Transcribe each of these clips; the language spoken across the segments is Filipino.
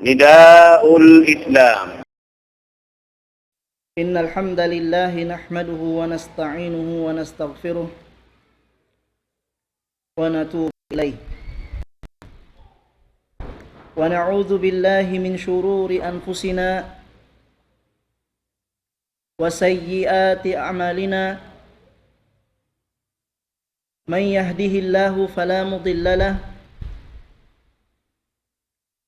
نداء الإسلام. إن الحمد لله نحمده ونستعينه ونستغفره ونتوب إليه ونعوذ بالله من شرور أنفسنا وسيئات أعمالنا من يهده الله فلا مضل له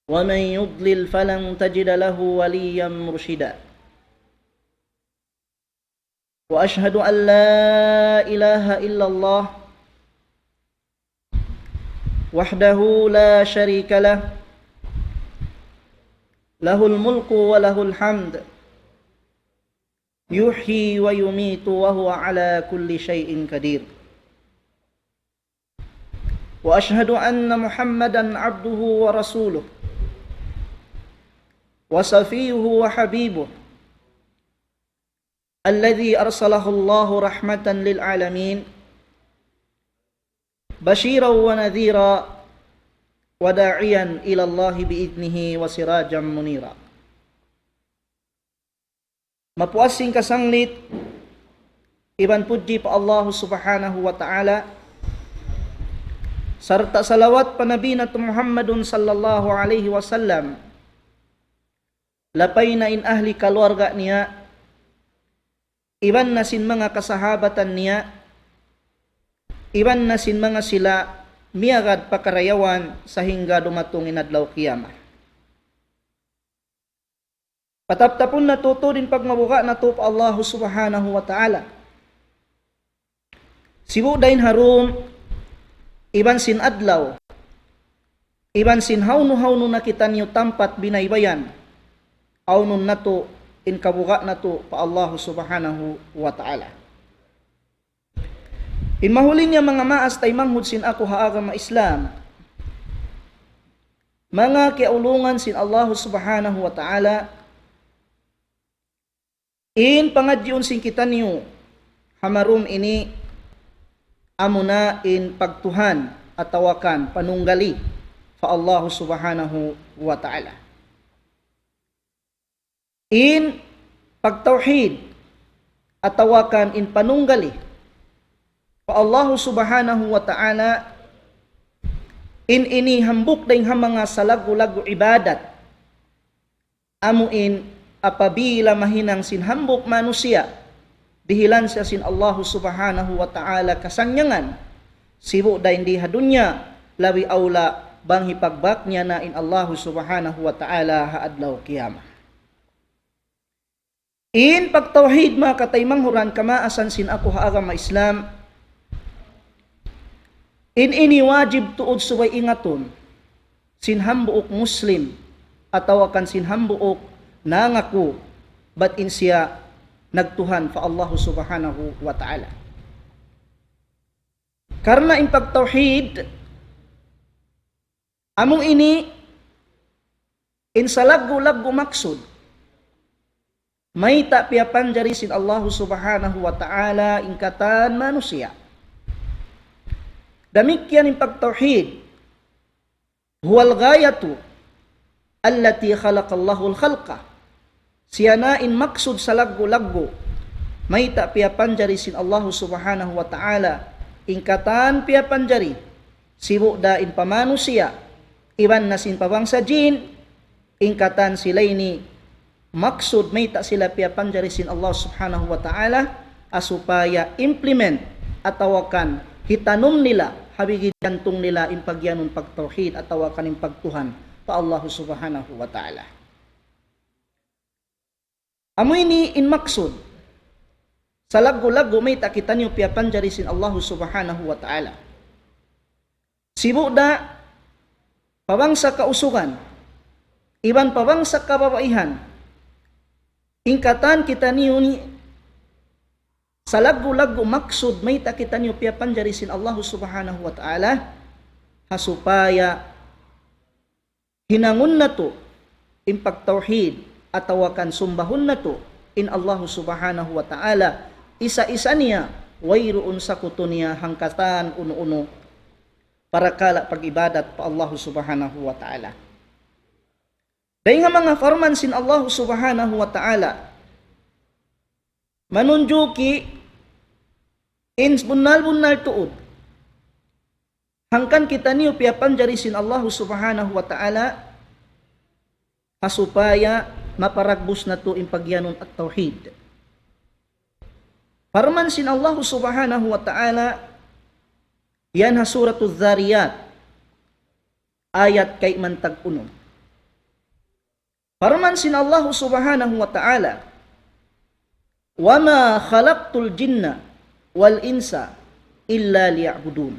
ومن يضلل فلن تجد له وليا مرشدا وأشهد أن لا إله إلا الله وحده لا شريك له له الملك وله الحمد يحيي ويميت وهو على كل شيء قدير وأشهد أن محمدا عبده ورسوله وصفيه وحبيبه الذي أرسله الله رحمة للعالمين بشيرا ونذيرا وداعيا إلى الله بإذنه وسراجا منيرا. Mapuasing kasanglit iban puji pa Allah subhanahu wa ta'ala serta salawat pa Nabi nato Muhammadun sallallahu alaihi wasallam lapay na in ahli keluarga niya iban na sin mga kasahabatan niya iban na sin mga sila miagad pakarayawan sa hingga dumatong inadlaw kiyama. Pataptapon na tuto din pagmabuka na to pa Allah subhanahu wa ta'ala. Sibu dahin harum iban sin adlaw iban sin hawno nakita niyo tampat binaybayan awnun nato in kabuka nato pa Allah subhanahu wa ta'ala. In mahuli niya mga maas tay manghud sin ako haaga ma Islam. Mga kiaulungan sin Allah subhanahu wa ta'ala in pangadyon sin kita niyo hamarum ini amuna in pagtuhan at tawakan panunggali fa Allah subhanahu wa ta'ala. In pagtauhid at tawakan in panunggali fa Allah subhanahu wa ta'ala in ini hambuk dayng mga salagu-lagu ibadat amuin apabila mahinang sinhambok manusia dihilan siya sin Allah subhanahu wa ta'ala kasangyangan sibu da hindi hadunya lawi aula bang hipagbak niya na in Allah subhanahu wa ta'ala haadlaw kiyama. In pagtawhid mga kataymang huran kamaasan sin ako haagam ma Islam in ini wajib tuod subay ingaton sinhambuok Muslim atawakan sinhambuok nangaku bat in siya nagtuhan fa Allah subhanahu wa ta'ala. Karena in pagtauhid among ini in salagu-lagu maksud may tapiapan jari sin Allah subhanahu wa ta'ala ingkatan manusia. Damikyan in pagtauhid huwal gayatu allati khalaqallahu al-khalqa. Siya na in maksud sa lagu-lagu may tapiapan jari sin Allah subhanahu wa ta'ala ingkatan piapan jari sibu da in pamanusia iban na sin pabangsa jin ingkatan sila ini maksud may ta sila piapan jari sin Allah subhanahu wa ta'ala asupaya implement atawakan hitanum nila habigi jantong nila in pagyanong pagtauhid atawakan in pagtuhan pa Allah subhanahu wa ta'ala. Amo ini in maksud sa lagu-lagu may takita niyo piapan jari sin Allah subhanahu wa ta'ala sibu da pabangsa kausugan iban pabangsa kababaihan ingkatan kita niyo ni sa lagu-lagu maksud may takita niyo piapan jari sin Allah subhanahu wa ta'ala hasupaya hinangun na to in pagtauhid atawakan sumbahun na to in Allah subhanahu wa ta'ala isa-isa niya wayroon sa kuto niya hangkatan uno-uno para kala pag-ibadat pa Allah subhanahu wa ta'ala. Dahil nga mga farman sin Allah subhanahu wa ta'ala, manunjuki in bunal-bunal tuod. Hangkan kita niyo piapan jari sin Allah subhanahu wa ta'ala, hasupaya maparagbus na to impagyanon at tauhid. Farman sin Allah subhanahu wa ta'ala, yan ha suratul Zariyat, ayat kay mantag uno. Farman sin Allah subhanahu wa ta'ala, wa ma khalaqtul jinna wal insa illa liya'budun.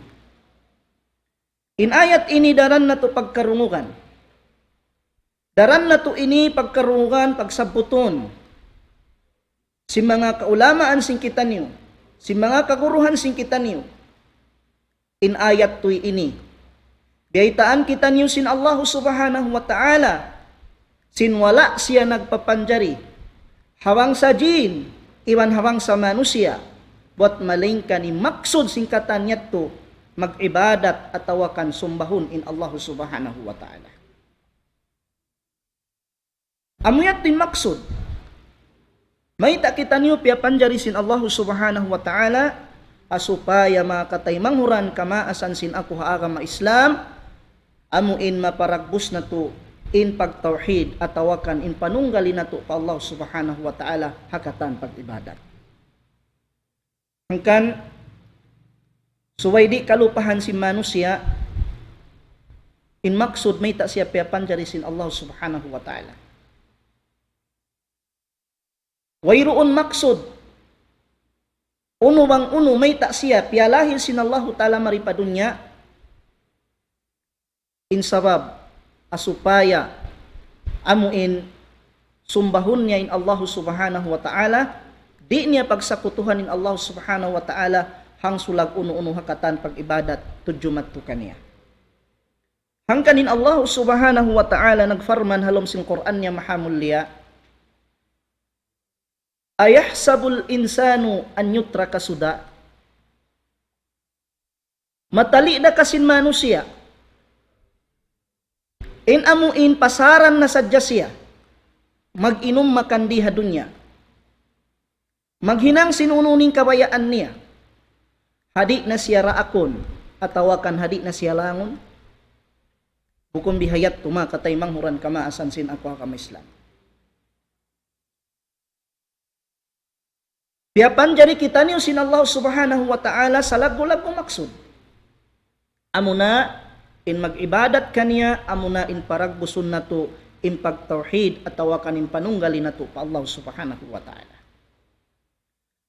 In ayat ini daran na to pagkarungugan. Daran na to ini pagkarungugan, pagsabuton. Si mga kaulamaan sing kita niyo, si mga kaguruhan sing kita niyo. In ayat to ini. Biaytaan kita niyo sin Allah subhanahu wa ta'ala. Sin wala siya nagpapanjari. Hawang sa jin, iwan hawang sa manusia. Buat malingkan ni maksud singkatan niya to, mag-ibadat at tawakan sumbahun in Allah subhanahu wa ta'ala. Amuyat din maksud. May kita niyo piapanjari sin Allah subhanahu wa ta'ala, asupaya makatay manghuran kamaasan sin ako haagama Islam, amuin maparagbus na to, in pagtauhid at tawakan in panunggali na to pa Allah subhanahu wa ta'ala hakatan pag-ibadat. Hangkan suway di kalupahan si manusia, in maksud may ta siya piapanjari sin Allah subhanahu wa ta'ala. Wayroon maksud, uno bang uno may ta siya pialahil sin Allah ta'ala maripadunya, in sabab asupaya amuin sumbahun niya in Allah subhanahu wa ta'ala, di niya pagsakutuhan in Allah subhanahu wa ta'ala, hang sulag uno-uno hakatan pag-ibadat tudjumat to kaniya. Hangkanin Allah subhanahu wa ta'ala nagfarman halom sin Quran niya mahamulya, ayahsabul insanu an yutraka suda. Matali na kasin manusia, in amuin pasaran na sadya siya, mag-inom makandiha dunya, maghinang sinununing kabayaan niya, hadi na siya raakon, atawakan hadi na siya langon, bukom bihayat tumakatay manghuran kamaasan sin ako hakama Islam. Biapan jari kita niyo sin Allah subhanahu wa ta'ala sa lagu-lagu maksud. Amuna in mag-ibadat kaniya, amuna in paragbusun na to, in pagtauhid at tawakan in panunggali na to pa Allah subhanahu wa ta'ala.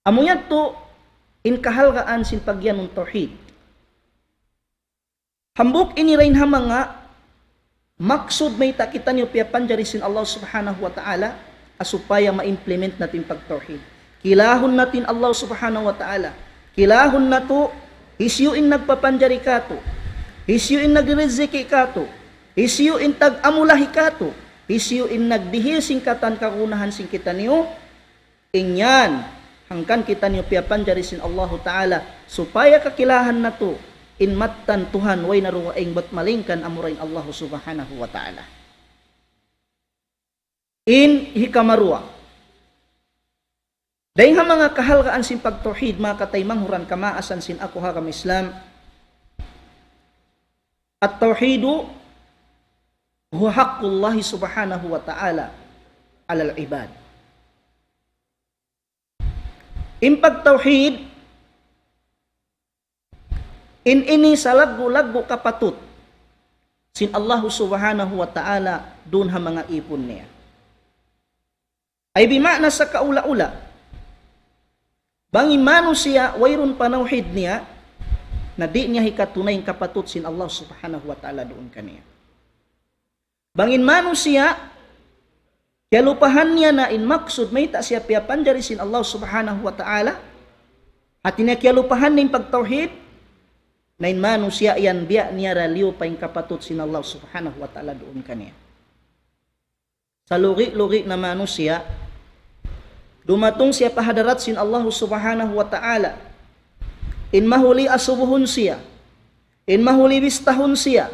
Amuyat to in kahalgaan sin pagyanong tauhid. Hambuk ini rin ha mga maksud may takita niyo piapan jari sin Allah subhanahu wa ta'ala, asupaya ma-implement natin pagtauhid. Kilahon natin Allah subhanahu wa ta'ala. Kilahon na to, isyuin nagpapanjari ka to, isyuin nagriziki ka to, isyuin tag-amulahi ka to, isyuin nagdihil singkatan kakunahan sing kita niyo, inyan, hangkan kita niyo piapanjari sin Allah ta'ala, supaya kakilahan na to, in mattan Tuhan, way naruwaing bat malingkan amurain Allah subhanahu wa ta'ala. In hikamarua, dahil nga mga kahalgaan sin pagtauhid, mga katay manghuran kamaasan sin ako hakam Islam, at tauhidu huwa haqqullahi subhanahu wa ta'ala alal ibad. In pagtauhid, in ini sa lagu-lagu kapatut sin Allah subhanahu wa ta'ala dun ha mga ipon niya. Ay bimakna sa kaula-ula, bangin manusia wayrun panauhid niya, na di niya hikatunay kapatut sin Allah subhanahu wa ta'ala doon kaniya. Bangin manusia, kaya lupahan niya na in maksud may ta siya piapanjari sin Allah subhanahu wa ta'ala, at niya kaya lupahan na pagtauhid, na in manusia yan biya niya raliw pa yung kapatut sin Allah subhanahu wa ta'ala doon kaniya. Sa lugi-lugi na manusia, dumatong siya pahadarat sin Allah subhanahu wa ta'ala, in mahuli asubuhon siya, in mahuli bistahon siya,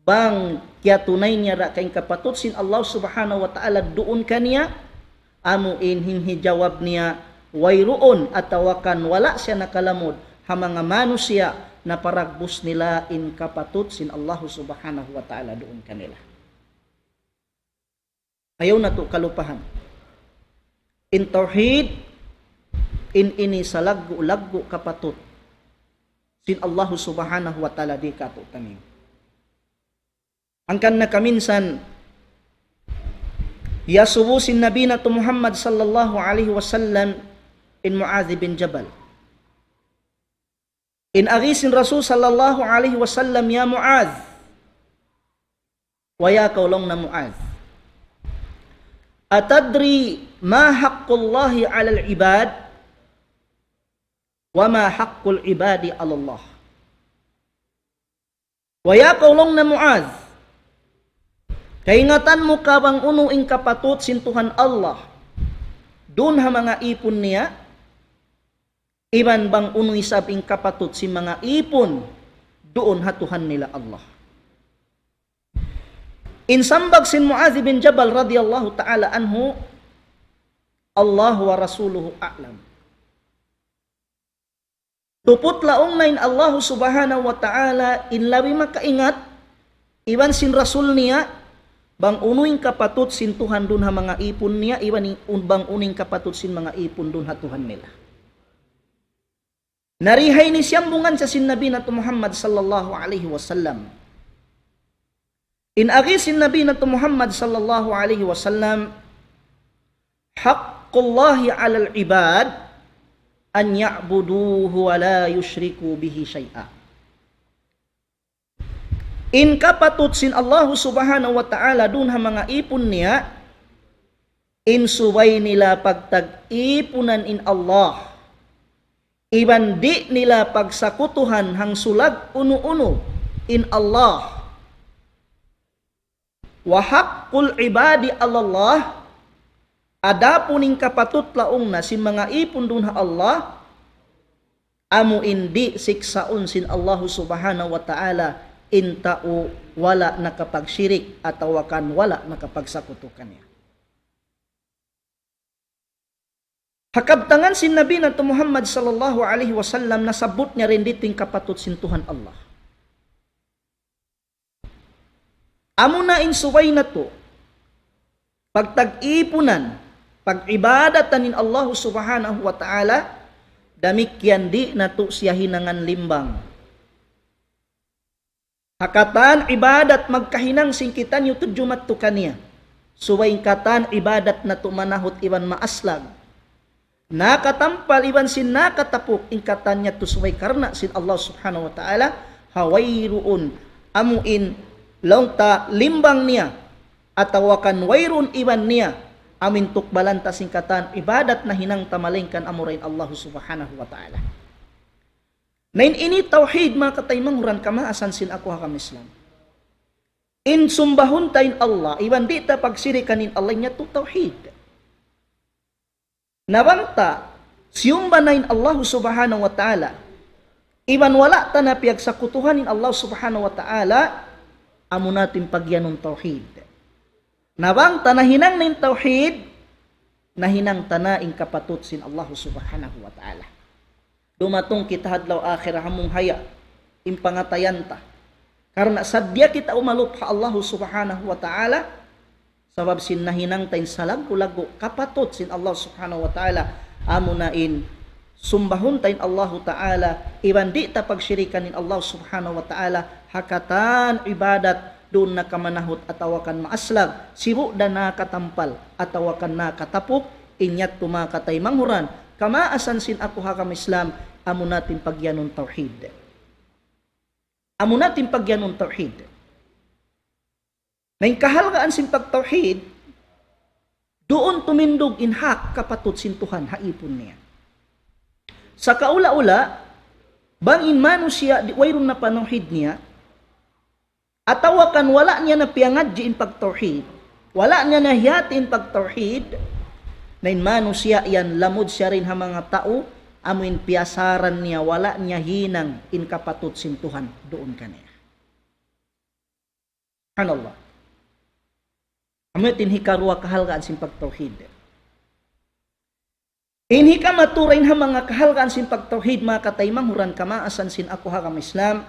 bang kaya tunay niya ra kay kapatut sin Allah subhanahu wa ta'ala doon kaniya, amuin hinhijawab niya, wayroon atawakan wala siya nakalamod, ha mga manusia na paragbus nila in kapatut sin Allah subhanahu wa ta'ala doon kanila. Ayaw na to kalupahan. In tauhid, in ini sa laggo kapatut sin Allah subhanahu wa ta'ala di kato tanim. Angkan na kaminsan, yasubu sin Nabi na Muhammad sallallahu alaihi wasallam in Mu'adh bin Jabal. In agisin Rasul sallallahu alaihi wasallam, ya Mu'adh, waya kaulong na Mu'adh, atadri ma haqqullahi 'alal ibad wa ma haqqul ibadi 'ala Allah. Waya kaulong na Mu'adh, kaingatan mo ka bang unuing kapatut sin Tuhan Allah dun ha mga ipon niya, iban bang unuy sabing kapatut si mga ipon doon hatuhan nila Allah. Insambag sin Mu'adh bin Jabal radiyallahu ta'ala anhu, Allah wa rasuluhu a'lam. Tupot laong nain Allah subhanahu wa ta'ala inlabi makaingat, iban sin rasul niya, bang unuing kapatut sin Tuhan doon ha mga ipon niya, iban bang uning kapatut sin mga ipon doon hatuhan nila. Narihay ni siyambungan sa sin Nabi na Muhammad sallallahu alaihi wasallam. In agi sin Nabi na Muhammad sallallahu alaihi wasallam, haqqullahi 'alal ibad an ya'buduhu wa la yushriku bihi syai'a. In kapatut sin Allah subhanahu wa ta'ala dun ha mga ipon niya, in subay nila pagtag-ipunan in Allah, iban di nila pagsakutuhan hang sulag uno-uno in Allah. Wa haqqul ibadi Allah, adapuning kapatut laong na sin mga ipon dun ha Allah, amu indi siksaon sin Allah subhanahu wa ta'ala in tao wala nakapagsirik atawakan wala nakapagsakutukan niya. Hakabtangan sin Nabi na Muhammad sallallahu alaihi wasallam, nasabot niya rin diting kapatut sin Tuhan Allah. Amo na insuway na to, pagtag-ipunan, pag-ibadatan in Allah subhanahu wa ta'ala, damikyan di na to siya hinangan limbang. Hakatan ibadat magkahinang singkitan yung tujumat to kaniya. Suway katan ibadat na to manahot iwan maaslag. Nakatampal iban sin nakatapok ingkatan niya to suway karna sin Allah subhanahu wa ta'ala, hawayruun amuin laungta limbang niya atawakan wayrun iban niya amin tukbalanta singkatan ibadat na hinang tamalingkan amurain Allah subhanahu wa ta'ala. Nain ini tauhid mga kataymanguran kamaasan sin ako hakam Islam. In sumbahun tayin Allah, iban di ta pagsirikanin Allah niya to tauhid. Nabangta, siyumbanain Allah subhanahu wa ta'ala, iban wala ta na piyagsakutuhanin Allah subhanahu wa ta'ala, amo natin pagyanong tauhid. Nabangta na hinang nin tauhid, na hinang tanaing kapatut sin Allah subhanahu wa ta'ala. Dumatong kita hadlaw akhir hamong haya, impangatayan ta. Karena sadya kita umalup ha Allah subhanahu wa ta'ala, sabab sin nahinang tayin salag-lago kapatut sin Allah subhanahu wa ta'ala, amo nain sumbahon tayin Allah ta'ala, iban di ta pagsyirikan in Allah subhanahu wa ta'ala, hakatan ibadat doon nakamanahot atawakan maaslag, sibu da nakatampal atawakan nakatapok, inyat tumakatay manghuran, kamaasan sin ako hakam Islam, amo natin pagyanon tauhid. Amo natin pagyanon tauhid. Naing kahalgaan sin pagtauhid, doon tumindog inhak kapatut sin Tuhan haipon niya. Sa kaula-ula, bangin manusia di wayron na panuhid niya, atawakan wala niya na piangadji in pagtauhid, wala niya na hiyati in pagtauhid, nain manusia yan lamod siya rin ha mga tao, amuin piasaran niya, wala niya hinang in kapatut sin Tuhan doon kaniya. Subhanallah. Amoy tinhi karua kahalgaan sin pagtauhid. Inhi ka maturain ha mga kahalgaan sin pagtauhid mga kataymang huran kamaasan sin ako hakam Islam.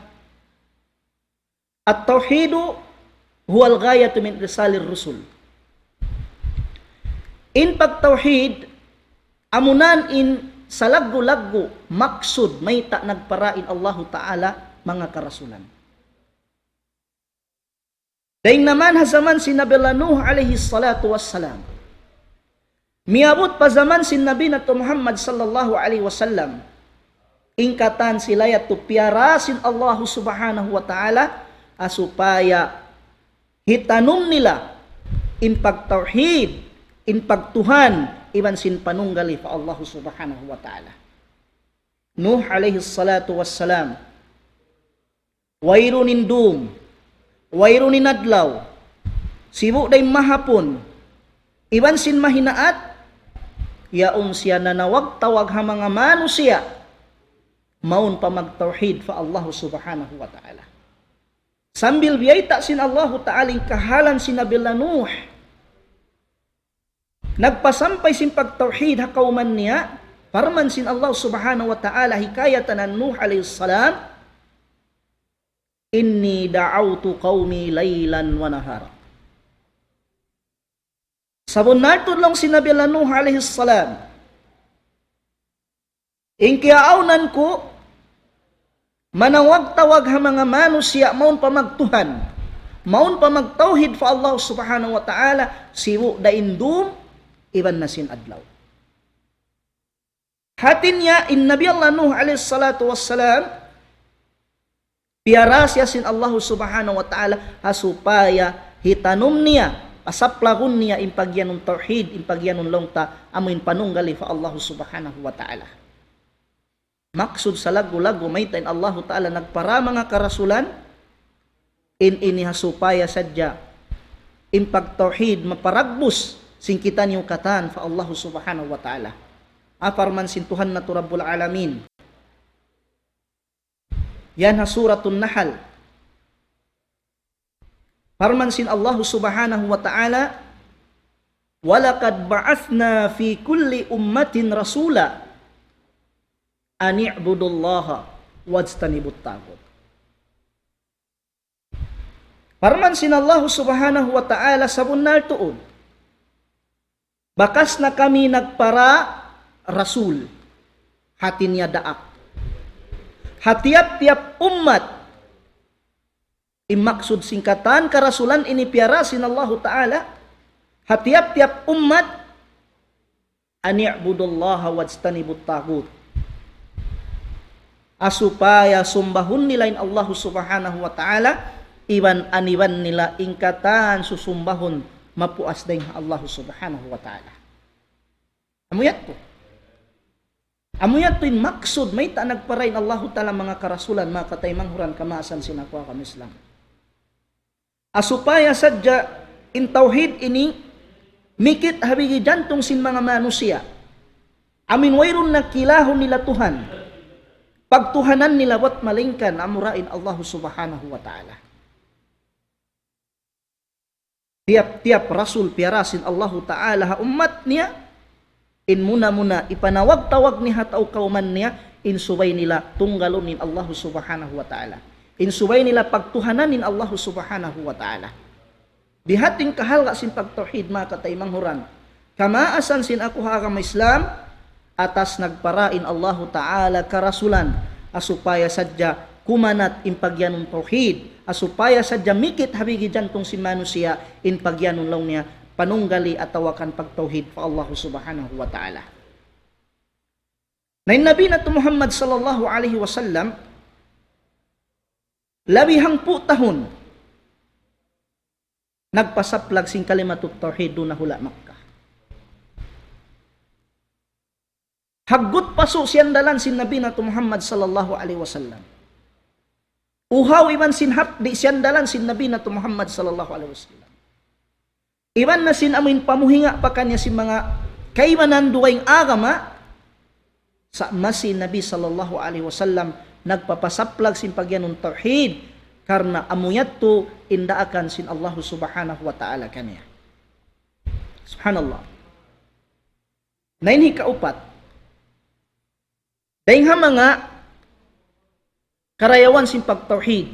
At-tauhidu huwal ghayatu min risalir rusul. In pagtauhid amunan in sa laggo-laggo maksud may ta nagparain Allah Ta'ala mga karasulan. Dahil naman hazaman si Nabi Nuh alaihi salatu wassalam. Miabot pa zaman si Nabi na Muhammad sallallahu alaihi wasallam. Ingkatan sila yato piarasin Allah subhanahu wa ta'ala asupaya hitanum nila in pagtauhid, in pagtuhan, iban sin panunggali fa Allah subhanahu wa ta'ala. Nuh alaihi salatu wassalam. Wayro nindum, wayro ni nadlaw, sibu day mahapon, iban sin mahinaat, yaon siya nanawag tawag ha mga manusia, maun pa magtauhid fa Allah subhanahu wa ta'ala. Sambil biyayta sin Allah ta'aling kahalan sin Nabi Nuh, nagpasampay sin pagtauhid ha kauman niya, parman sin Allah subhanahu wa ta'ala hikayatan an Nuh alayhi salam, inni da'awtu qawmi laylan wa nahara. Sabon natod lang si Nabi Nuh alayhi salam. Ingkiaunan ko manawag-tawag ha mga manusia maun pa magtuhan, maun pa magtauhid fa Allah subhanahu wa ta'ala siwu da indum iban nasin adlaw. Hatin niya in Nabi Nuh alayhi salatu wassalam piarasya sin Allah subhanahu wa ta'ala supaya hitanum niya, asaplagun niya impagyanong tauhid, impagyanong longta, amuin panunggali fa Allah subhanahu wa ta'ala. Maksud sa lagu-lagu may tain Allah ta'ala nagpara mga karasulan, in supaya sadya, impagtauhid, maparagbus, singkitan yung katan fa Allah subhanahu wa ta'ala. Afarman sin Tuhan na Rabbul Alamin. Yan ha suratun Nahl. Farman sin Allah subhanahu wa ta'ala, walaqad ba'athna fi kulli ummatin rasula an i'budullaha wajtanibut taghut. Farman sin Allah subhanahu wa ta'ala sabun naltuon, bakas na kami nagpara rasul, hatin niya daak. Hatiap-tiap umat imaksud singkatan karasulan ini piarasin Allah Ta'ala. Hatiap-tiap umat ani'budullaha wajtanibut taghut, asupaya sumbahun nilain Allah subhanahu wa ta'ala, iwan aniwan nila ingkatan susumbahun mapuas daing Allah subhanahu wa ta'ala. Amuyat po. Amuyat tuin maksud may ta nagparain Allah Ta'ala mga karasulan, mga kataymang huran kamaasan sinakwa kami Islam. Asupaya sadya in tauhid ini mikit habigi jantong sin mga manusia. Amin wayrun na kilahon nila Tuhan. Pagtuhanan nila wat malingkan amurain Allah subhanahu wa ta'ala. Tiap-tiap rasul piarasin Allah Ta'ala ha umat niya, in muna-muna ipanawag-tawag ni hatau kauman niya, in subay nila tunggalonin Allah subhanahu wa ta'ala. In subay nila pagtuhananin Allah subhanahu wa ta'ala. Dihating kahal sin pagtauhid mga kataymang huran. Kamaasan sin ako hakam Islam, atas nagparain Allah ta'ala karasulan, asupaya sadya kumanat in pagyanong tauhid, asupaya sadya mikit habigi jantong sin manusia in pagyanong law niya, panunggali at tawakan pagtauhid pa Allah subhanahu wa ta'ala. Na Nabi na Muhammad sallallahu alaihi wasallam, labihang po tahon, nagpasaplag sing kalimatut tauhid doon na hula Makkah. Haggut paso siyan dalan sin Nabi na Muhammad sallallahu alaihi wasallam. Uhaw iman sin hapdi siyan dalan sin Nabi na Muhammad sallallahu alaihi wasallam. Iban na sin amin pamuhinga pa kanya si mga kaimanan duwaing agama, sa masin Nabi sallallahu alaihi wasallam nagpapasaplag sin pagyanong tauhid, karena amuyattu indaakan sin Allah subhanahu wa ta'ala kaniya. Subhanallah. Na ini kaupat. Daing mga karayawan sin pagtauhid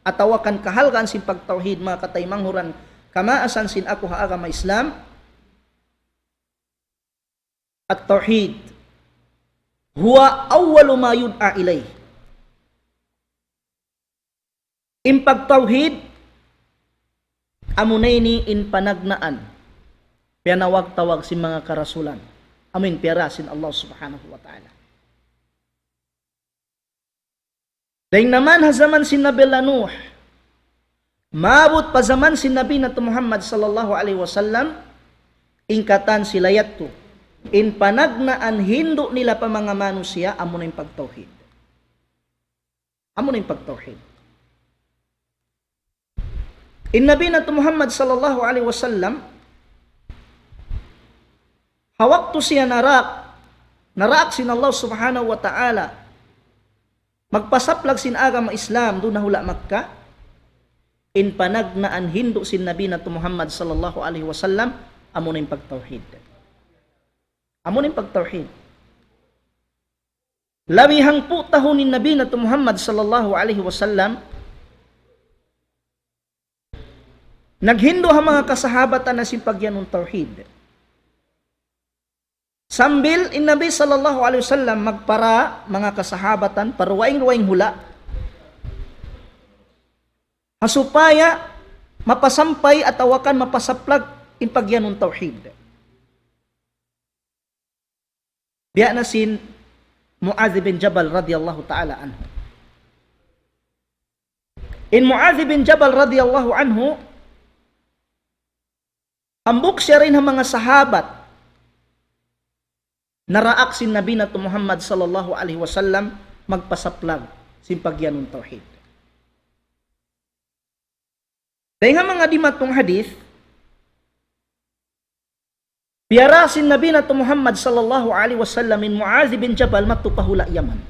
atau akan kahalgan sin pagtauhid mga katay manghuran kamaasan sin ako ha agama Islam at tauhid huwa awwalu ma yud'a ilayh. In pagtauhid amunayni in panagnaan pianawag tawag sin mga karasulan amin piarasin Allah subhanahu wa ta'ala. Daing naman ha zaman sin Nabi Nuh, maabot pa zaman sin Nabi na Muhammad sallallahu alaihi wasallam, ingkatan sila yatto, in panagnaan hindo nila pa mga manusia, amo na yung pagtauhid. Amo na yung pagtauhid. In Nabi na Muhammad sallallahu alaihi wasallam, hawak to siya narak sin Allah subhanahu wa ta'ala, magpasaplag sin agama Islam doon na hula Makkah, in panagnaan hindo sin Nabi na Muhammad sallallahu alaihi wasallam, amo na yung pagtauhid. Amo na yung pagtauhid. Labihang po tahon ni Nabi na Muhammad sallallahu alaihi wasallam, naghindo ha mga kasahabatan na simpagyan ng tauhid. Sambil in Nabi sallallahu alaihi wasallam magpara mga kasahabatan paruwaing-ruwaing hula hasupaya mapasampay at awakan mapasaplag in pagyan ng tauhid. Biya na sin Mu'adh bin Jabal radiyallahu ta'ala anhu. In Mu'adh bin Jabal radiyallahu anhu, ambok siya rin ang mga sahabat naraak sin Nabi na Muhammad sallallahu alaihi wasallam magpasaplag sin pagyan ng tauhid. Dahil nga mga dimatong hadith, biyara sin Nabi na Muhammad sallallahu alaihi wasallam in Mu'adh bin Jabal matupahula Yaman.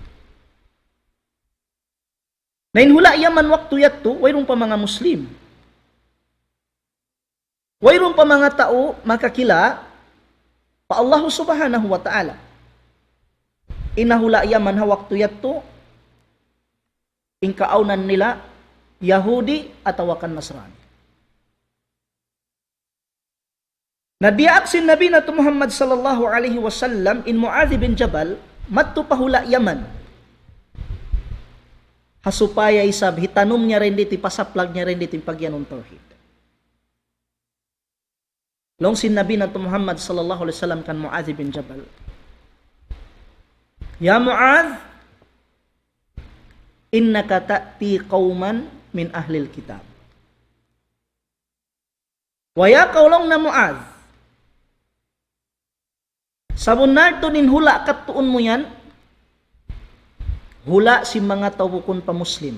Na inhula Yaman waktu yatto, wayrong pa mga Muslim. Wayrong pa mga tao makakila pa Allah subhanahu wa ta'ala. Inahula Yaman ha waktu yatto, in kaaunan nila Yahudi at awakan Nasrani. Nadiak sin Nabi na Muhammad sallallahu alaihi wasallam in Mu'adh bin Jabal matto pahula Yaman. Hasupaya isab hitanum niya rin dito, pasaplag niya rin dito yung pagyanong tauhid. Long sin Nabi na Muhammad sallallahu alaihi wasallam kan Mu'adh bin Jabal. Ya Mu'adh, innaka ta'ti qauman min ahlil kitab. Waya kaulong na Mu'adh, sabon narto nin hula katuon mo yan, hula si mga tao kun pa Muslim.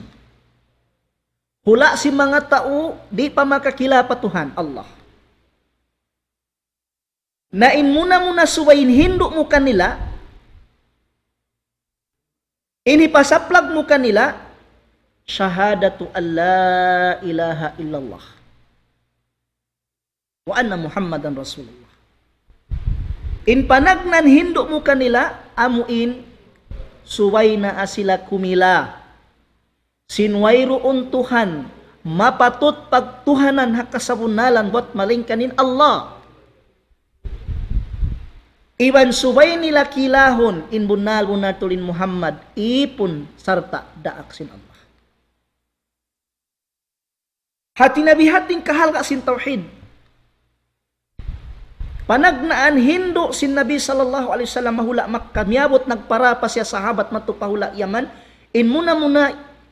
Hula si mga tao di pa makakila pa Tuhan Allah. Nain muna suwayin hindo mo kanila, inipasaplag mo kanila, syahadatu alla ilaha illallah wa anna Muhammadan Rasulullah. In panagnan hindo mo kanila, amuin suway na asila kumila, sinwayroon Tuhan, mapatot pagtuhanan hakasabunalan buat malingkanin Allah. Iban subay nila kilahon in bunal bunatulin Muhammad ipun sarta daak sin Allah. Hati nabi hating kahal ka sin tauhid. Panagnaan hindo sin Nabi sallallahu alaihi wasallam mahula Makkah, miabot nagpara pa siya sahabat matupahula Yaman, in muna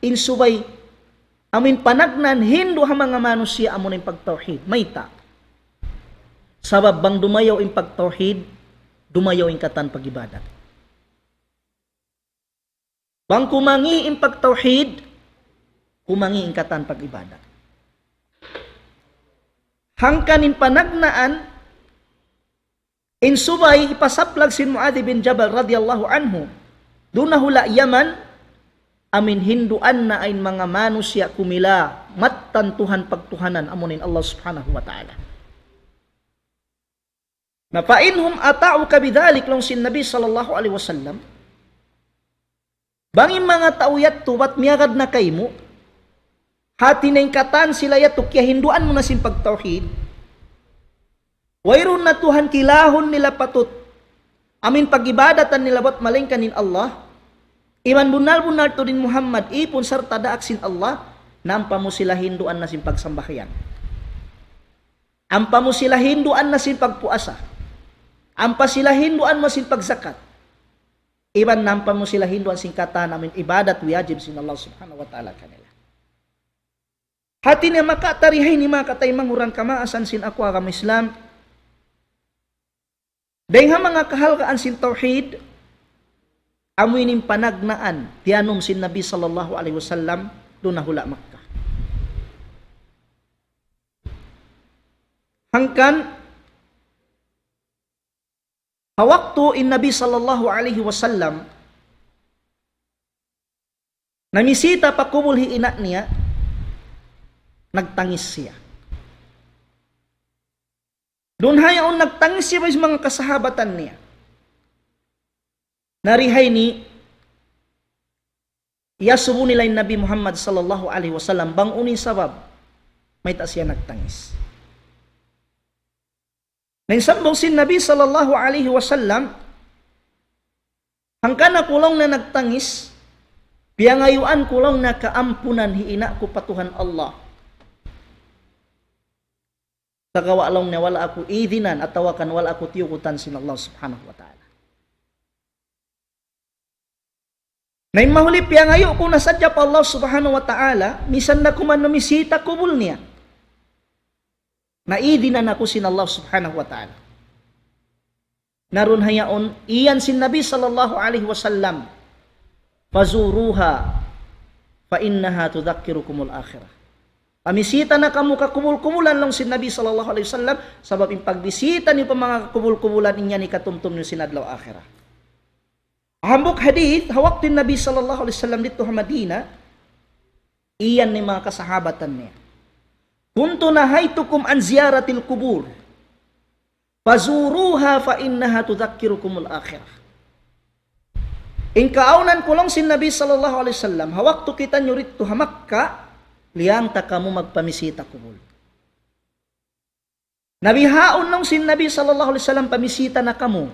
in subay amin panagnan hindo ha mga manusia amo ning pagtauhid. Mayta. Sabab bang dumayaw in pagtauhid, dumayaw in katan pagibadat. Bang kumangi in pagtauhid, kumangi in katan pagibadat. Hangkanin panagnaan in subay ipasaplag sin Mu'adh bin Jabal radiyallahu anhu, doon na hula Yaman, amin hinduan na ay mga manusia kumila mattan Tuhan pagtuhanan amunin Allah subhanahu wa ta'ala. Na painhum ata'u kabidhalik long sin Nabi sallallahu alaihi wasallam, bangin mga tauyat tubat miyagad na kay mo, hati na katan sila yato kaya hinduan mo na sin pagtawhid, wayron na Tuhan kilahon nila patut, amin pagibadatan nila bat malingkanin Allah, iman bunal-bunal to din Muhammad, ipon sarta daak sin Allah, nampa mo sila hinduan na sin pagsambahayan. Ampa mo sila hinduan na sin pagpuasa. Ampa sila hinduan mo sin pagzakat. Iban nampa mo sila hinduan sin kata namin ibadat wajib sin Allah subhanahu wa ta'ala kanila. Hati niya makatarihay ni mga katay mangurang kamaasan sin ako agam Islam. Dahil mga kahalgaan sin tawhid, amoy ning panagnaan, tianom sin Nabi sallallahu alaihi wasallam, doon na hula Makkah. Hangkan, hawakto in Nabi sallallahu alaihi wasallam, namisita pa kumulhi ina niya, nagtangis siya. Doon hayaon nagtangis siya sa mga kasahabatan niya. Narihay ni yasubo nila yung Nabi Muhammad sallallahu alaihi wasallam bang unin sabab may ta siya nagtangis. Naisambong si Nabi sallallahu alaihi wasallam hangkan na kulong na nagtangis piyangayuan kulong na kaampunan hiina ko patuhan Allah. Tagawa long na wala ako idinan at tawakan wala ako tiyukutan sin Allah subhanahu wa ta'ala. Nain mahuli piyangayo ko nasadya pa Allah subhanahu wa ta'ala, misan na kuman namisita kubul niya. Naidinan ako sin Allah subhanahu wa ta'ala. Naroon hayaon, iyan sin Nabi sallallahu alaihi wasallam, fazuruha, fa innaha tudhakirukumul akhirah. Pamisita na kamu kakubul-kumulan lang sin Nabi sallallahu alaihi wasallam, sabab yung pagbisita niyo pa mga kubul-kumulan niya ni katumtum niyo sinadlaw akhirah. Hambok hadith, hawak din Nabi sallallahu alaihi wasallam dito sa Madina, iyan ni mga kasahabatan niya. Kuntu nahaytukum an ziyaratil kubur, fazuruha fa innaha tudhakirukumul akhirah. Ingkaunan kulong sin Nabi sallallahu alaihi wasallam, hawak to kita nyo rito ha Makkah, liyang ta kamu magpamisita kubul. Nabihaon nung sin Nabi sallallahu alaihi wasallam pamisita na kamu,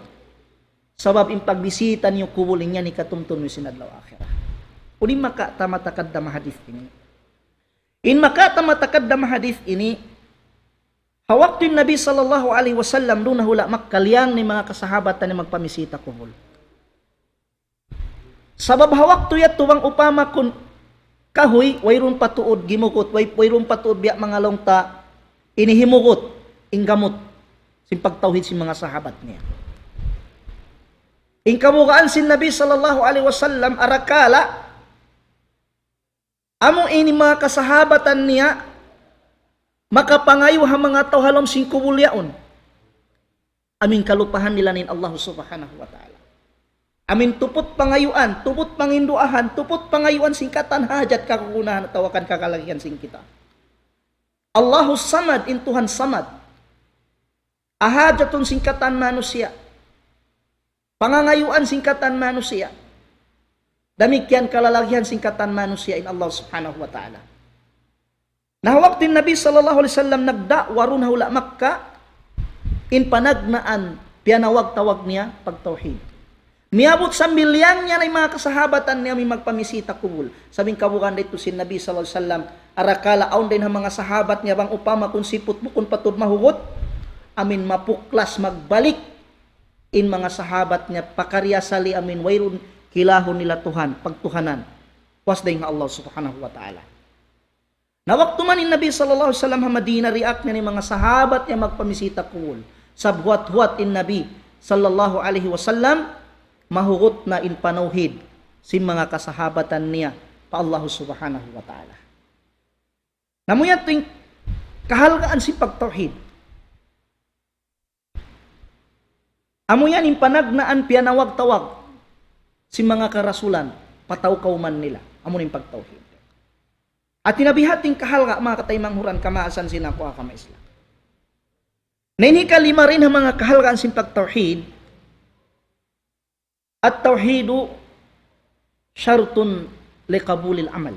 sabab in pagbisita niyo kubul niya ni katumtum ni sinadlaw akhirah. Unin maka tamatakad da mahadith ini. In maka tamatakad da mahadith ini, hawak din Nabi sallallahu alaihi wasallam doon na hula Makkah liyang ni mga kasahabatan ni magpamisita kubul. Sabab hawak to yat tuwang upama kun kahoy, wayron patuod gimukot, wayron patuod biya mga longta, inihimukot, inggamot, sin pagtawhid sin mga sahabat niya. Ingkamukaan sin Nabi sallallahu alaihi wasallam, arakala, among ini mga kasahabatan niya, makapangayo ha mga tawhalom sin kubulyaon, aming kalupahan nila nin Allah subhanahu wa ta'ala. Amin tupot pangayuan, tupot panginduahan, tupot pangayuan singkatan hajat kakukunahan at tawakan kakalagihan sing kita. Allahu samad in Tuhan samad. Ahajatun singkatan manusia. Pangangayuan singkatan manusia. Demikian kalalagihan singkatan manusia in Allah subhanahu wa ta'ala. Nahawak din Nabi sallallahu alaihi wasallam nagda'warun hula Makkah in panagnaan pianawag tawag niya pagtauhid. Miabot sa milyan niya ng mga kasahabatan niya may magpamisita kubul. Sabing kabukan dito si Nabi sallallahu alaihi wasallam, arakala aun din ang mga sahabat niya bang upama kung sipot bukon patud mahugot, amin mapuklas magbalik in mga sahabat niya pakarya sali amin wayrun kilahon nila Tuhan, pagtuhanan. Was day nga Allah subhanahu wa ta'ala. Nawakto man in Nabi sallallahu alaihi wasallam ha Madina, react niya ni mga sahabat niya magpamisita kubul. Sabhuat-huat in Nabi sallallahu alaihi wasallam, mahugot na in panauhid si mga kasahabatan niya pa Allah subhanahu wa ta'ala. Namuyat tuwing kahalgaan si pagtauhid. Amo yan in panagnaan pianawag-tawag si mga karasulan, pataw kauman nila. Amo ning pagtauhid. At tinabihating kahalga mga kataymanguran kamaasan sinakuha ka Islam. Naini kalima rin ang mga kahalgaan sin pagtauhid. At tauhidu syartun liqabulil amal.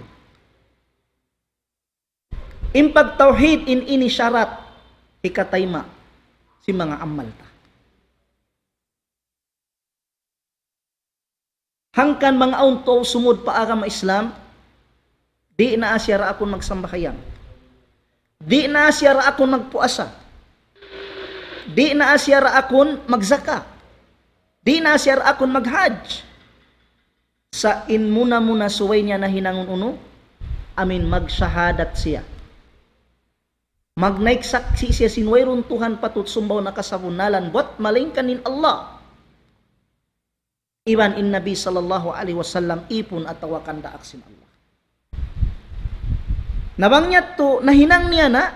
In pagtauhid in ini syarat ikatayma si mga amal ta. Hangkan mga aunto sumud pa agama Islam, di na asya ra akon magsambahayang. Di na asya ra akon magpuasa. Di na asya ra akon magsaka. Di na asya ra akon maghajj. Sa in muna suway niya na hinangon uno, amin magsyahadat siya. Magnaik saksi siya sinwayron Tuhan patut sumbaw na kasabunalan buat malingkan nin Allah. Iwan in Nabi sallallahu alaihi wasallam ipon at tawakan daak sin Allah. Nabangyat to nahinang niya na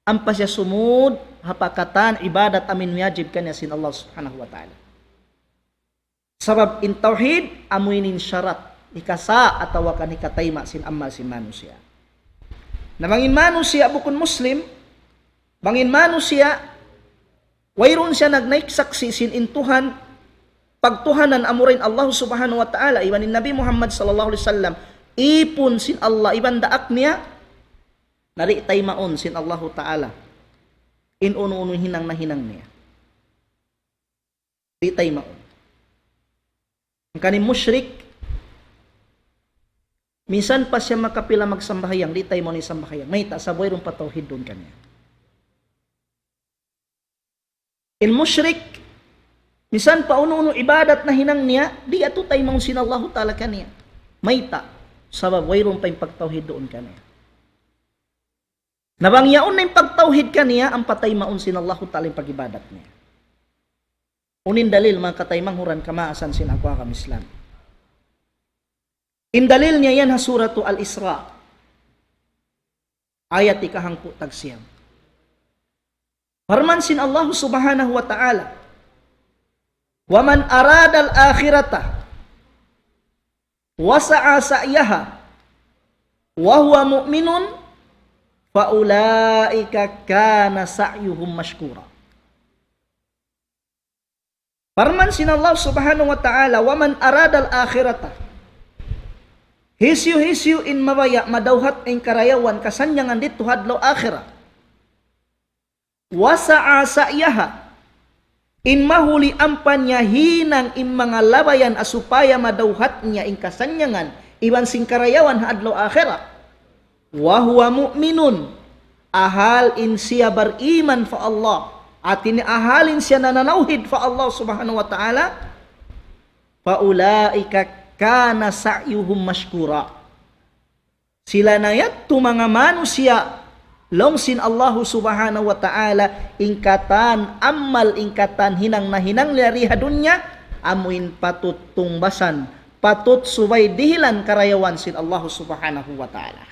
ampa siya sumud hapakatan ibadat amin miyajib kanya sin Allah subhanahu wa ta'ala. Sabab in tauhid amuinin syarat ikasa at tawakan ikatayma sin amal sin manusia. Nabangin manusia bukun muslim, bangin manusia wayron siya nagnaik saksi sin intuhan pagtuhanan amurin Allah subhanahu wa ta'ala ibanin Nabi Muhammad sallallahu alaihi wasallam ipon sin Allah iban daak niya nari tay maon sin Allah ta'ala in uno hinang na hinang niya di tay maon ang kanin musyrik minsan pa siya makapila magsambahayang di tay mo ni sambahayang may ta sa buwayrong patawhid doon kanya in musyrik minsan pa uno ibadat na hinang niya di ato tay maon sin Allah ta'ala kanya may ta sabab wayron pa yung pagtawhid doon kaniya. Nabangyaon na yung pagtawhid kaniya, ang patay maun sin Allah ta'ala yung pagibadat niya. Unin dalil mga katay manghuran kamaasan sin ako akam Islam. In dalil niya yan ha suratu Al-Isra. Ayat ikahangku tagsiyam. Farman sin Allah subhanahu wa ta'ala. Wa man arada al-akhirata wasa'a sa'yaha wa huwa mu'minun fa ulaika kana sa'yuhum mashkura. Farman sin Allah subhanahu wa ta'ala wa man arada al-akhirata hisyu in mabaya madawhat ing karayawan kasanyangan dito hadlaw akhirah wasa'a sa'yaha in mahuli ampan niya hinang in mga labayan asupaya madawhat niya in kasanyangan iban sing karayawan hadlaw akhirah wa huwa mu'minun ahal in siya bariman fa Allah at ahalin siya nananawhid fa Allah subhanahu wa ta'ala fa ulaika kana sa'yuhum mashkura sila na yatto mga manusia longsin Allah subhanahu wa ta'ala ingkatan amal ingkatan hinang na hinang lariha dunya amuin patut tungbasan patut subay dihilan karayawan sin Allah subhanahu wa ta'ala.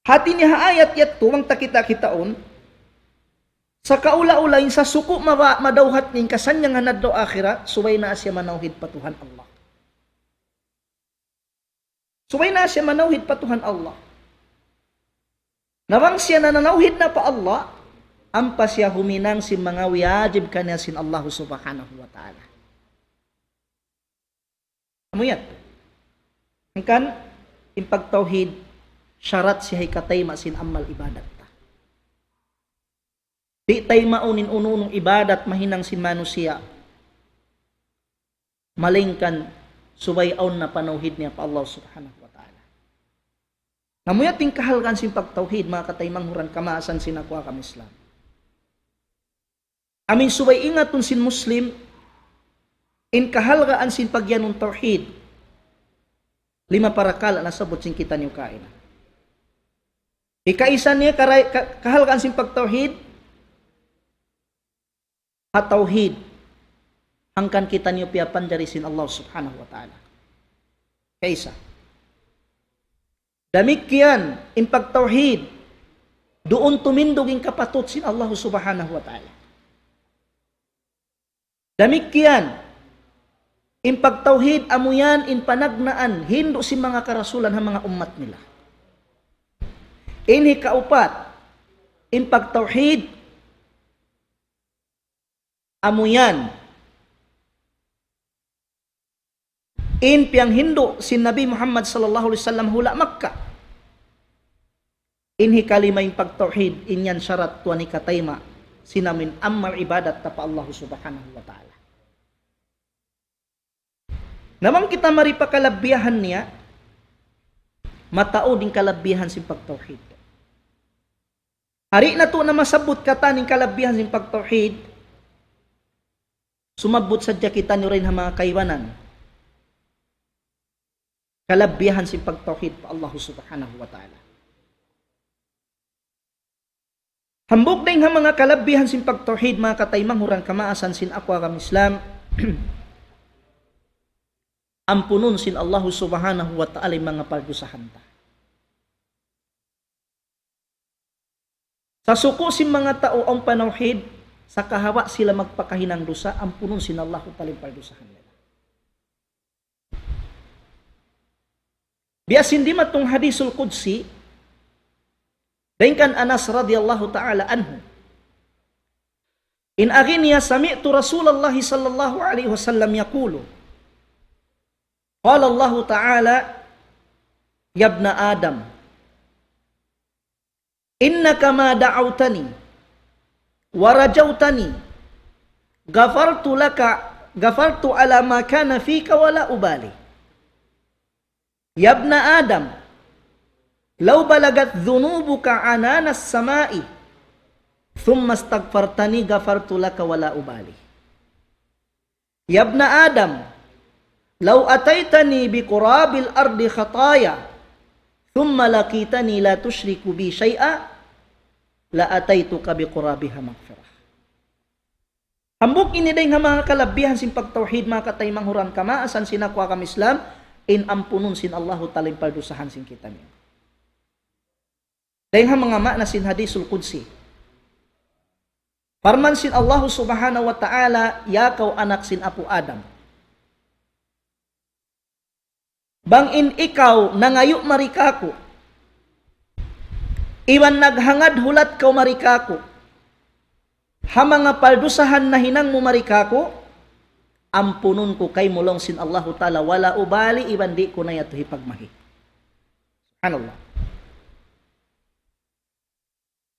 Hati niya ayat yat tuwang takita kitaon sa kaula-ulain sa suko madawhat ning kasanyangan nadto akhira subay na siya manawhid patuhan Allah. Subay na siya manawhid patuhan Allah. Nawang siya nananawhid na pa Allah, ampa siya huminang si mga wiyajib kanya sin Allah subhanahu wa ta'ala. Amuyat. Kan, yung pagtawhid, syarat siya katayma sin amal ibadat ta. Di tay maunin ununong ibadat mahinang sin manusia. Malingkan, subayaw na panawhid niya pa Allah subhanahu wa ta'ala. Namuyating kahalgan sin pagtawhid, mga kataymang huran kamaasan sinakwa kam Islam. Amin subay ingatun sin Muslim, in kahalgaan sin pagyanong tawhid, 5 parakal na sabot sin kita niyo kain. Ikaisa niya kahalgaan sin pagtawhid, hatawhid, hangkan kita niyo piyapan dari sin Allah subhanahu wa ta'ala. Kaisa. Damikian in pagtauhid doon tumindog in kapatut sin Allah subhanahu wa ta'ala. Damikian In pagtauhid amo yan in panagnaan hindo si mga karasulan ng mga ummat nila. In kaupat in pagtauhid amo yan in piyang hindo si Nabi Muhammad sallallahu alaihi wasallam hula Makkah. In kalima in pagtauhid inyan syarat tuan ikatayma sinamin amal ibadat tapa Allah subhanahu wa ta'ala. Namang kita maripakalabihan niya, matao din kalabihan sin pagtauhid. Hari na to na masabot kata ning kalabihan sin pagtauhid, sumabot sadya kita nyo rin mga kaiwanan. Kalabihan sin pagtauhid pa Allah subhanahu wa ta'ala. Hambok din mga kalabihan sin pagtauhid, mga kataymang hurang kamaasan sin akwa kam Islam, ampunon sin Allah subhanahu wa ta'ala mga pagdusahan ta. Sa suko sin mga tao ang panauhid, sa kahawa sila magpakahinang dusa, ampunon sin Allah ta'ala pagdusahan nila. Biasin di matong hadisul qudsi, dahil Anas radhiyallahu ta'ala anhu, in aghiniya sami'tu Rasulullah sallallahu alaihi wasallam yaqulu, qala Allah Ta'ala, ya ibna Adam, innaka ma da'awtani wa rajawtani ghafartu ala ma kana fika wa la ubali. Ya ibna Adam, law balagat dhunubuka anana as-sama'i thumma astaghfartani ghafartu laka wa la ubali. Ya ibna Adam, law ataitani bi qurabil ardi khataya thumma laqitani la tusyriku bi syai'a la ataituka bi qurabiha maghfirah. Hambok ini day nga mga kalabihan sin pagtauhid, mga kataymang huran kamaasan sinakwa kam Islam, in ampunon sin Allahu ta'ala pardusahan sin kita niya. Day nga mga na sin hadisul qudsi, parman sin Allahu subhanahu wa ta'ala, yakaw anak sin apo Adam, bangin ikaw nangayo marikako, iwan naghangad hulat kaw marikako, ha mga paldusahan na hinang mo marikako, ampunon ko kay mulong sin Allahu ta'ala, wala ubali, iwan di ko na yato hipagmahi. Subhanallah.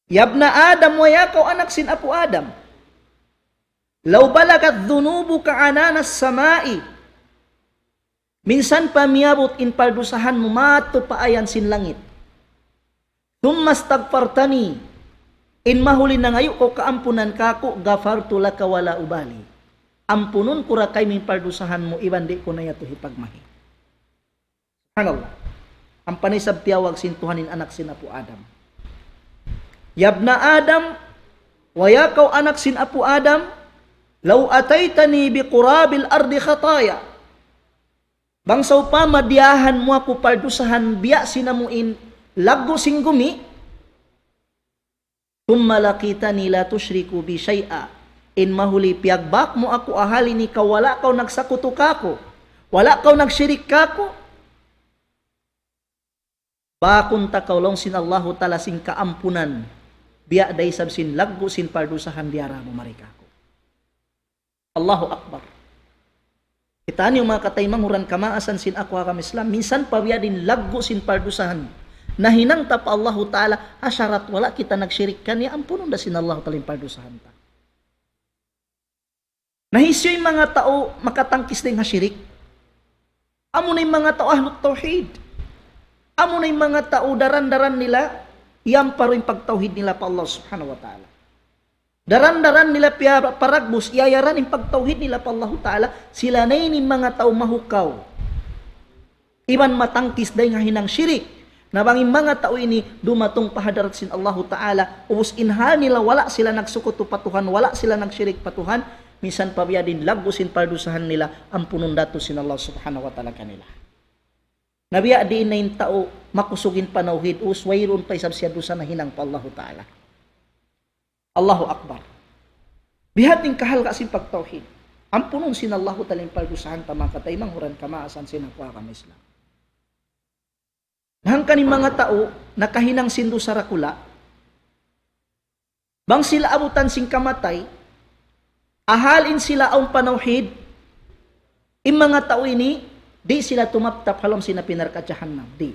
Yabna Adam, wa yakaw anak sin apo Adam, law balagat dhunubuka ananas samai, minsan pa miabot in pardusahan mo mato paayan sin langit. Thumma astaghfartani, in mahuli na ngayo ko kaampunan kako, ghafartu laka wala ubali. Ampunon ko ra kay min pardusahan mo, iwan di ko na yato hipagmahi. Subhanallah. Ang panisab tiyawag sin tuhanin anak sin apo Adam. Yabna Adam, wa yakaw anak sin apo Adam, law ataitani bi qurabil ardi khataya, bangsaw pa madiyahan mo ako pardusahan biya sinamuin laggo sing gumi, tumalakitani la tusyriku bi syai'a, in mahuli piagbak mo ako ahali ni ka, wala kaw nagsakuto kako, wala kaw nagsyirik kako, bakun takawlong sin Allahu ta'ala sin kaampunan, biya day sab sin laggo sin pardusahan diara mo marikako. Allahu Akbar. Kita niyo mga kataymang huran kamaasan sin akwa kam Islam, minsan pabiya din laggo sin pardusahan, na hinang tapa Allahu Ta'ala, asyarat wala kita nagsyirik kanya, ampunon da sin Allahu Ta'ala pardusahan ta. Nahisyo yung mga tao makatangkis din nga syirik. Amo na yung mga tao ahlut tauhid. Amo na yung mga tao daran-daran nila, iyang pa rin pagtauhid nila pa Allah subhanahu wa ta'ala. Daran-daran nila paragbus, iyayaran yung pagtauhid nila pa Allah ta'ala, sila na yung mga tao mahukaw. Iban matangkis dahil nga hinang syirik, na banging mga tao ini dumatong pahadarat sin Allah ta'ala, ubus inhal nila, wala sila nagsukot patuhan, wala sila nagsyirik patuhan, minsan pabiya din lagusin pardusahan nila, ampunon dato sin Allah subhanahu wa ta'ala kanila. Nabiya din na yung tao makusugin panauhid, uswayron pa isab siya dosa na hinang pa Allah ta'ala. Allahu Akbar. Bihating kahal ka sin pagtauhid. Ampunon sinallahu talim paldusahan tama katay manghuran kamaasan sinakwa kami Islam. Hangkan yung mga tao nakahinang sindu sa rakula, bang sila abutan sing kamatay, ahalin sila ang panauhid, yung mga tao ini, di sila tumaptap halom sina pinarkatsahan na, di.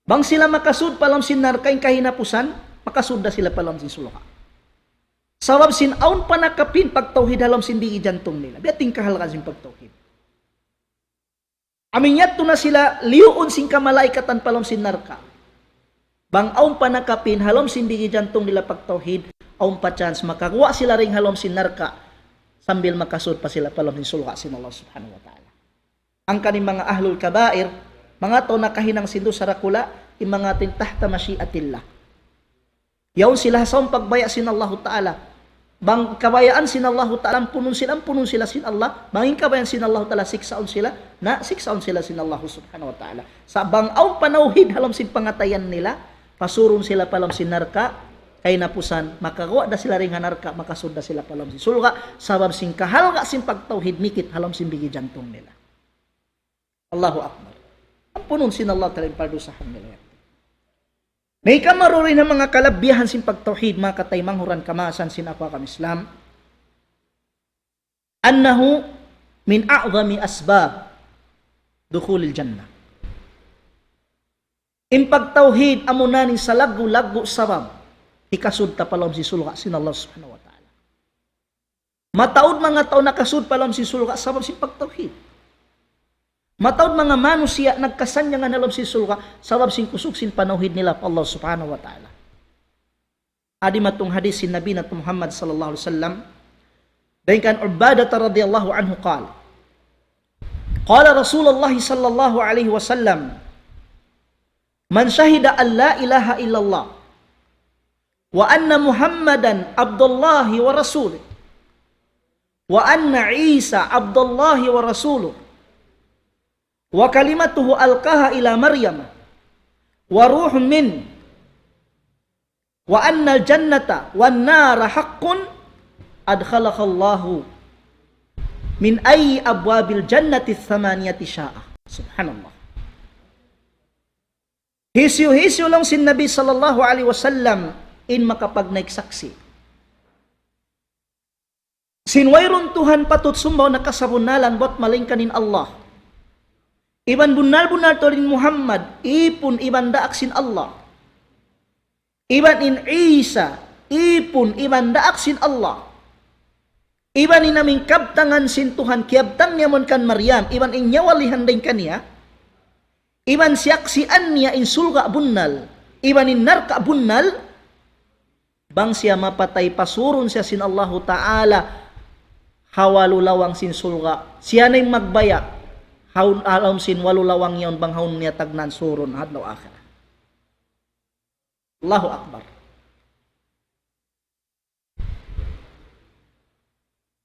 Bang sila makasud palom sinarka yung kahinapusan, makasud na sila palom sin suluka. Sabab sin aun panakapin pagtauhid halom sin di jantong nila, biating kahalakan sin pagtauhid. Aminyat to na sila liuon sing kamalaikatan palom sin narka. Bang aun panakapin halom sin di jantong nila pagtauhid, aun pa chance makakuha sila ring halom sin narka sambil makasud pa sila palom sin sulka sin Allah subhanahu wa ta'ala. Ang kaning mga ahlul kabair, mga to nakahinang sindu sa rakula, yung mga tintahta masyiatillah. Yaon sila sa pagbaya sin Allah ta'ala. Bang kabayaan sin Allah ta'ala, punon sila sin Allah, banging kabayaan sin Allah ta'ala, siksaon sila sin Allah subhanahu wa ta'ala. Sa bang aw panauhid halom sin pangatayan nila, pasurong sila palom sin narka, kay napusan, makakuha da sila ring hanarka, makasud da sila palom sin sulka, sabab sin kahalga sin pagtauhid mikit halom sin bigi jantong nila. Allahu Akbar. Ang punon sin Allah ta'ala pardusahan nila. May kamaruri ng mga kalabihan sin pagtauhid, mga katay manghuran kamasan sin akwa kam Islam, annahu min a'zami asbab dukhulil jannah. In pagtauhid amunanin sa lagu-lagu sabab ikasud ta palom si sulka sin Allah subhanahu wa ta'ala. Mataod mga tao nakasud palom si sulka sabab sin pagtauhid. Mataod mga manusia nagkasanyangan halom si sulka sabab sin kusuk sin panauhid nila pa Allah subhanahu wa ta'ala. Adi matong hadis sin Nabi nato Muhammad sallallahu alaihi wasallam, dayon kan Ubadah radhiyallahu anhu qala Rasulullah sallallahu alaihi wasallam, man syahida an la ilaha illallah wa anna Muhammadan abdullahi wa rasulih wa anna Isa abdullahi wa rasuluh wa kalimatuhu alqaha ila Maryam wa ruhun min wa anna al-jannata wan nara haqqun adkhalaqallahu min ayyi abwabil jannati thamaniyati sya'a. Subhanallah. Hisyo lang sin Nabi sallallahu alaihi wasallam in makapag naiksaksi. Sinwayron Tuhan patut sumbaw nakasabunalan bot malingkanin Allah. Iban bunal-bunal to rin Muhammad, ipun iban daak sin Allah. Iban in Isa, ipun iban daak sin Allah. Iban in naming kabtangan sin Tuhan, kiabtang niya mon kan Maryam, iban in nyawalihan din kaniya. Iban siyaksian niya in sulga bunal, iban in narka bunal, bang siya mapatay pasurun siya sin Allah Ta'ala, hawalulawang sin sulga, siya na'y magbaya, haun alam sin walulawang yon bang haun niya tagnan surun hadlaw akhir. Allahu Akbar.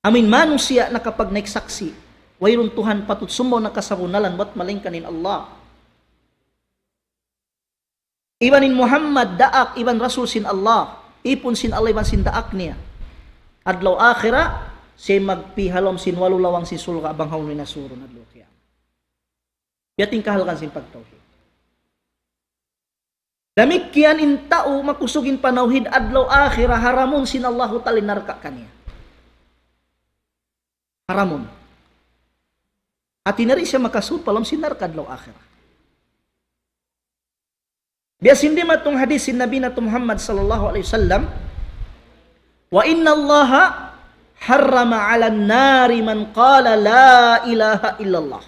Amin manusia na kapag naiksaksi, wayron Tuhan patut sumbaw nakasabunalan wat malingkanin Allah. Ibanin Muhammad daak, iban Rasul sin Allah, ipon sin Allah, iban sin daak niya. Adlaw akhira, siya magpihalom sin walulawang sin sulga bang haun niya surun adlaw kaya. Yating kahalkan sin pagtauhid. Damikyan in tao makusugin panauhid adlaw akhira haramun sin Allahu ta'ala narka kaniya. Haramun. At tinari siya makasud palam sin narka adlaw akhira. Bias hindi matong hadis sin Nabi nato Muhammad sallallahu alaihi wasallam, wa inna Allaha harrama 'alan nari man qala la ilaha illallah.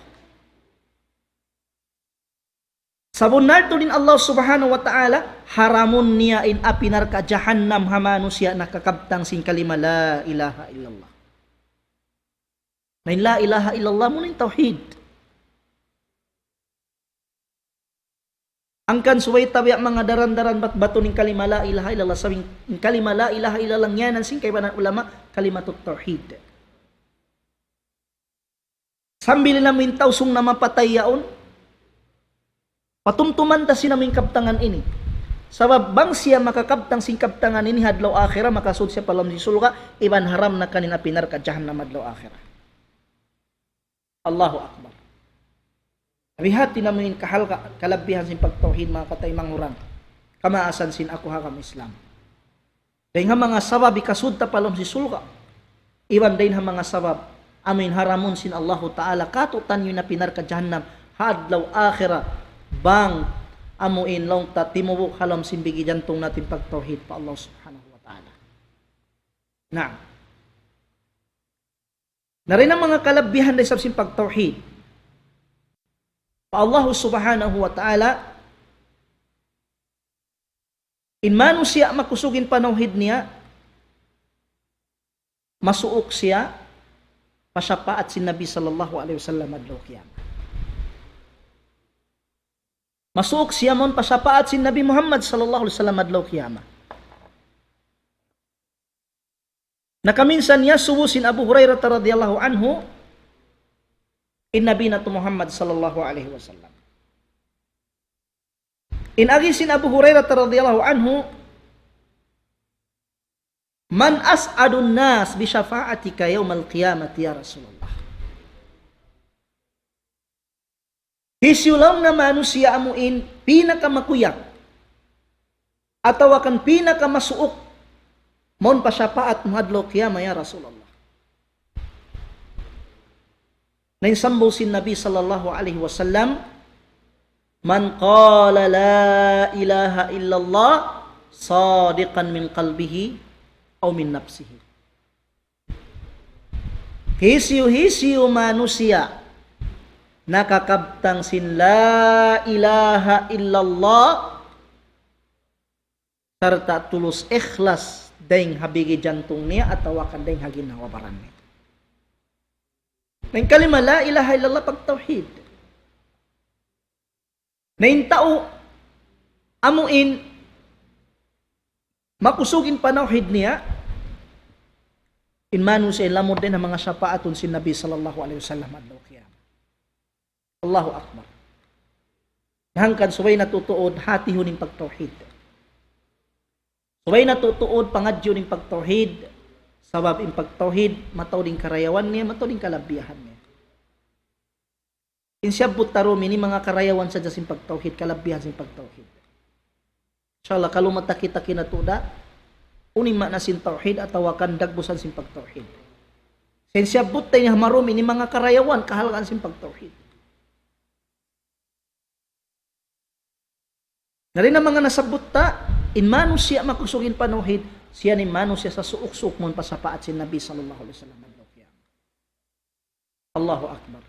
Sabunar to din Allah subhanahu wa ta'ala, haramun niya in api narka jahannam hamanusia nakakabtang sin kalima la ilaha illallah. Nain la ilaha illallah mo ning tauhid. Angkan suway tabi mga daran-daran bato ning kalima la ilaha illallah, sabing kalima la ilaha illallah yan sing kay banan ulama kalimatut tauhid. Sambil namin tausong na mapatay yaon, patumtuman ta sinaming kaptangan ini. Sabab bang siya makakabtang singkabtangan ini hadlaw akhirah makasud siya palam si sulga iban haram na kanina pinar ka jahannam hadlaw akhirah. Allahu akbar. Abihati namin kahal kalabihan sin pagtauhid mga kataymang hurang. Kamaasan sin ako hakam Islam. Dahil nga mga sabab ikasud ta palam si sulga. Iban din nga mga sabab amin haramun sin Allahu Ta'ala katutan yun na pinar ka jahannam hadlaw akhirah bang amuin long ta timubuk halam simbigi jantong natin pagtauhid pa Allah subhanahu wa ta'ala. Naam. Na rin ang mga kalabihan dahil sa pagtauhid. Pa Allah subhanahu wa ta'ala inmanu siya makusugin panauhid niya masuok siya pasyapaat si Nabi sallallahu alaihi wasallam adlaw qiyamah. Masuk siya mon pasapaat si Nabi Muhammad sallallahu alaihi wasallam adlaw qiyamah. Nakaminsan niya subusin Abu Hurairah radhiyallahu anhu in Nabi na Muhammad sallallahu alaihi wasallam. In agisin Abu Hurairah radhiyallahu anhu man as'adun nas bi syafa'atika yaumal qiyamati ya Rasulullah. Hisyulaw na manusia amuin pinakamakuyak atau akan pinakamasuok mon pasyapaat muhadlaw qiyamah ya Rasulullah. Nain sambo sin Nabi sallallahu alaihi wasallam man qala la ilaha illallah sadiqan min qalbihi aw min nafsihi. Hisyu manusia nakakabtang sin la ilaha illallah serta tulus ikhlas daing habigi jantung niya atau akan daing haginawa baran niya. Nang kalima la ilaha illallah pagtauhid. Nain tao amuin makusugin panauhid niya inmanu sa ilamod din ang mga syapaatun si Nabi sallallahu alaihi wasallam adlaw qiyamah. Allahu akbar. Hangkan subay natutuod hati huning pagtauhid. Subay natutuod pangadyo ning pagtauhid sabab in pagtauhid mataw ding karayawan niya, mataw ding kalabihan niya. Insyabut tarum ini mga karayawan sa jasin pagtauhid, kalabihan sin pagtauhid. Inshallah kalau mata kita kinatuda uning makna sin tauhid atau akan dagbusan sin pagtauhid. Insyabut tay marum ini mga karayawan kahalagan sin pagtauhid. Narin ang mga nasabot ta, in manusia makusugin panauhid, siya ni manusia sa suuk-suuk mon pasapaat si Nabi sallallahu alaihi wasallam. Allahu akbar.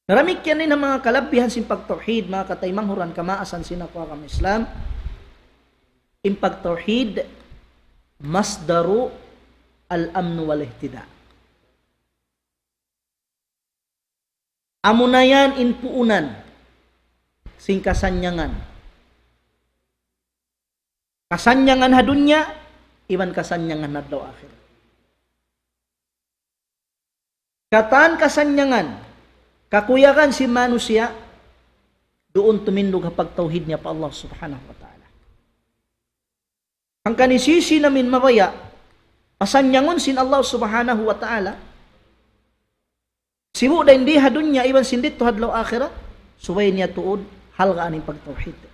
Naramik yan din ang mga kalabihan sin pagtauhid, mga kataymang huran kamaasan sinakwa kami Islam. In pagtauhid, masdaru al-amnu wal-ihtida. Amunayan in puunan, sing kasanyangan. Kasanyangan hadunya, iban kasanyangan hadlaw akhir. Kataan kasanyangan, kakuyakan si manusia, doon tumindog hapag tauhid niya pa Allah subhanahu wa ta'ala. Ang kanisisi namin mabaya, pasanyangon sin Allah subhanahu wa ta'ala, sibu da hindi hadunya, iban sindit to hadlaw akhirat, suway niya tuod, halgaan yung pagtauhid.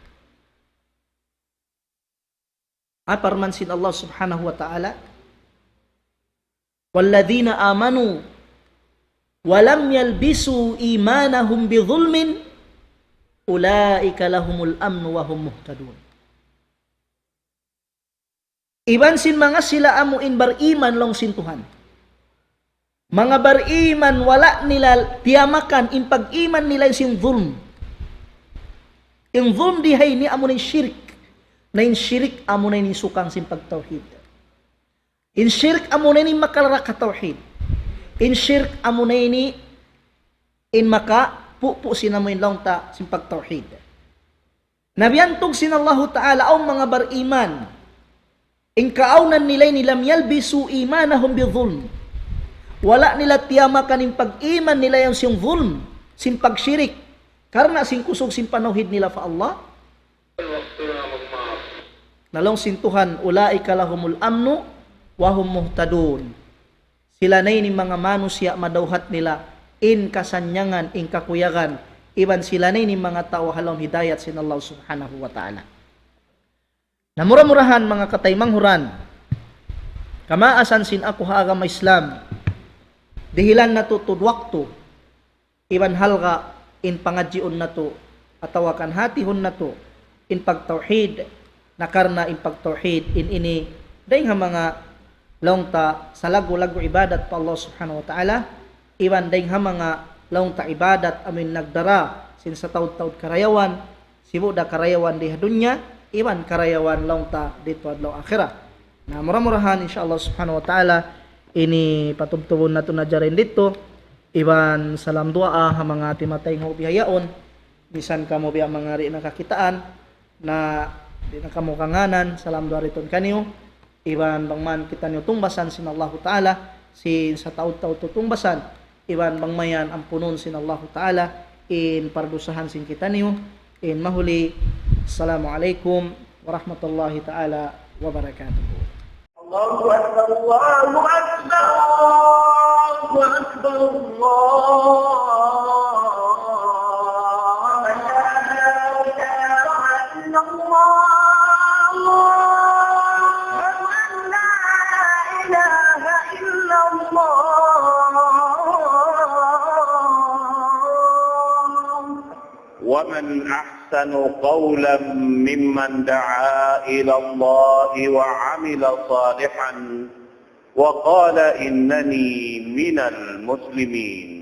Aparman sin Allah subhanahu wa ta'ala, وَالَّذِينَ آمَنُوا وَلَمْ يَلْبِسُوا إِيمَانَهُمْ بِظُلْمٍ أُولَئِكَ لَهُمُ الْأَمْنُ وَهُمْ مُهْتَدُونَ. Iban sin mga sila amuin bariman long sin Tuhan. Mga bariman wala nila tiyamakan in pag-iman nila sin zulm. Yung zulm dihay ni amo na syirik. Na yung syirik amo na yung sukang sin pagtauhid. In syirik amo na yung makalara ka tauhid. In syirik amo na yung in maka pupu sinamoy lang ta sin pagtauhid. Nabiyantog sin Allah Ta'ala ang mga bariman. In kaaunan nila nilam yalbisu imanahum bi zulm. Wala nila tiyamakan yung pag-iman nila yung siyang zulm, sin pagsyirik. Karena sin kusog sin panauhid nila fa Allah. nalong sintuhan ulaika lahumul amnu wa hum muhtadun. Sila nay ni mga manusia madawhat nila in kasanyangan in kakuyagan iban sila nay ni mga tao halom hidayat sin Allah subhanahu wa ta'ala. Namura-murahan mga katay-manghuran, kamaasan sin ako haagam Islam, dihilan na to tudwakto, iban halga in pangadjion na to, atawakan hatihon na to, in pagtauhid, nakarna in pagtauhid, in ini, dahil nga mga laungta sa lago-lago ibadat pa Allah subhanahu wa ta'ala, iban dahil nga mga laungta ibadat amin nagdara, sin sa taud-taud karayawan, sibuda karayawan di dunya, iban karayawan laungta dito adlaw akhirah. Na murah-murahan insyaallah subhanahu wa ta'ala ini patubtubon nato na jarin dito iban salam doa ha mga timatay nga bihayaon bisan kamo biya mga ri nakakitaan na di na kamo kanganan salam doa riton kaniyo iban bangman kita niyo tumbasan sin Allah ta'ala sin sa taud-taud tutungbasan iban bangmayan ang punon sin Allah ta'ala in pardusahan sin kita niyo in mahuli. Assalamualaikum warahmatullahi ta'ala wabarakatuh. Allahu Akbar, Allahu Akbar, Allahu Akbar, Allah. La ilaha illallah, la ilaha illallah. ومن أحسن قولا ممن دعا إلى الله وعمل صالحا وقال إنني من المسلمين.